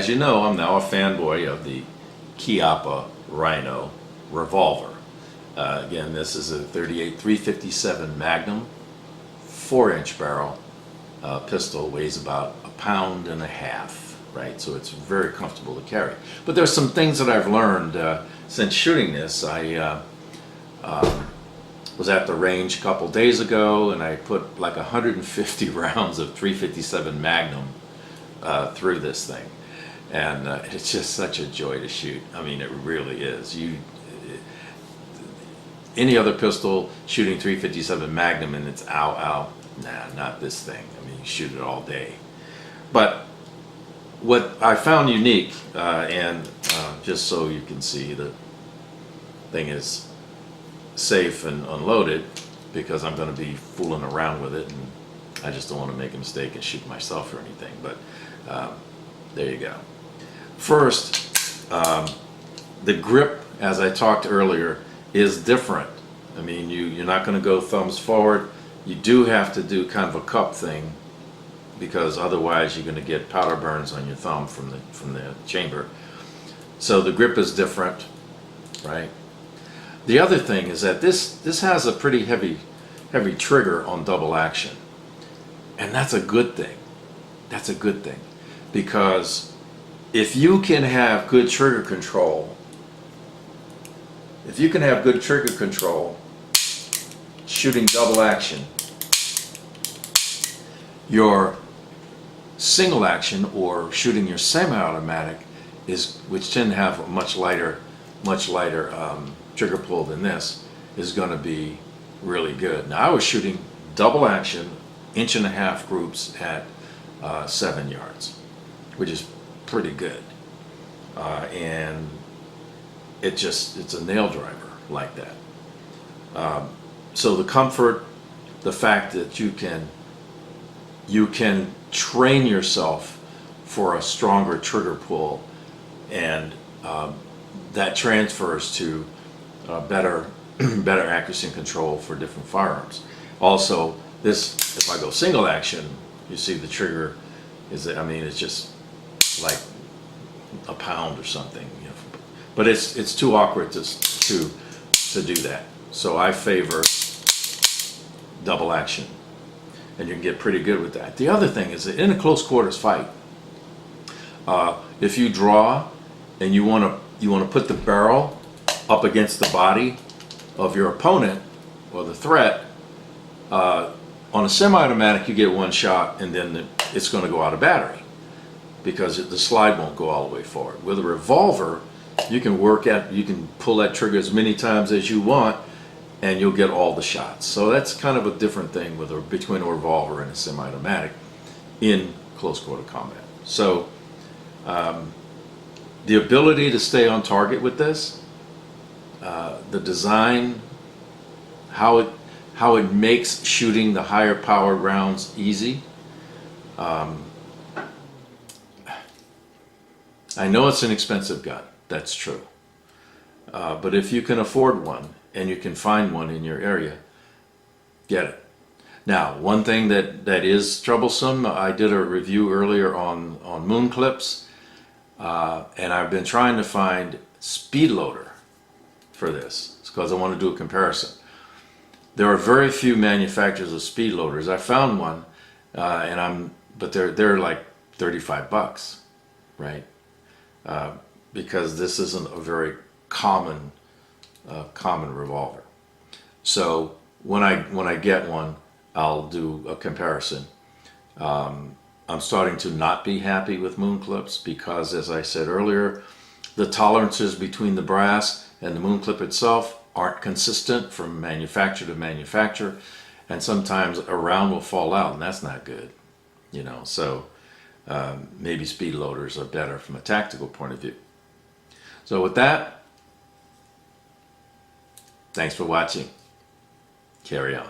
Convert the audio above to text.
as you know, I'm now a fanboy of the Chiappa Rhino revolver. Again, this is a 38 357 Magnum 4-inch barrel pistol, weighs about 1.5 pounds, right? So it's very comfortable to carry. But there's some things that I've learned since shooting this. I was at the range a couple days ago, and I put like 150 rounds of 357 Magnum through this thing, and it's just such a joy to shoot. I mean, it really is. Any other pistol shooting 357 Magnum and it's ow ow, nah, not this thing. I mean, you shoot it all day. But what I found unique, and just so you can see, the thing is safe and unloaded, because I'm going to be fooling around with it, and I just don't want to make a mistake and shoot myself or anything. But there you go. First, the grip, as I talked earlier, is different. I mean, you're not going to go thumbs forward. You do have to do kind of a cup thing, because otherwise you're going to get powder burns on your thumb from the chamber. So the grip is different, right? The other thing is that this has a pretty heavy trigger on double action, and that's a good thing. That's a good thing, because if you can have good trigger control, shooting double action, your single action or shooting your semi-automatic which tend to have a much lighter trigger pull than this, is going to be really good. Now, I was shooting double action 1.5 inch groups at 7 yards, which is pretty good, and it's a nail driver like that. So the comfort, the fact that you can train yourself for a stronger trigger pull, and that transfers to better accuracy and control for different firearms. Also, this, if I go single action, you see the trigger is, I mean, it's just like 1 pound or something, you know. But it's too awkward to do that. So I favor double action, and you can get pretty good with that. The other thing is that in a close quarters fight, if you draw and you want to put the barrel up against the body of your opponent or the threat, on a semi-automatic you get one shot and then it's going to go out of battery, because the slide won't go all the way forward. With a revolver, you can pull that trigger as many times as you want, and you'll get all the shots. So that's kind of a different thing between a revolver and a semi-automatic in close quarter combat. So the ability to stay on target with this, the design, how it makes shooting the higher powered rounds easy. I know it's an expensive gun, that's true. But if you can afford one, and you can find one in your area, get it. Now, one thing that is troublesome, I did a review earlier on moon clips, and I've been trying to find speed loader for this, because I want to do a comparison. There are very few manufacturers of speed loaders. I found one, but they're like $35, right? Because this isn't a very common revolver. So when I get one, I'll do a comparison. I'm starting to not be happy with moon clips, because, as I said earlier, the tolerances between the brass and the moon clip itself aren't consistent from manufacturer to manufacturer, and sometimes a round will fall out, and that's not good, you know. So maybe speed loaders are better from a tactical point of view. So with that, thanks for watching. Carry on.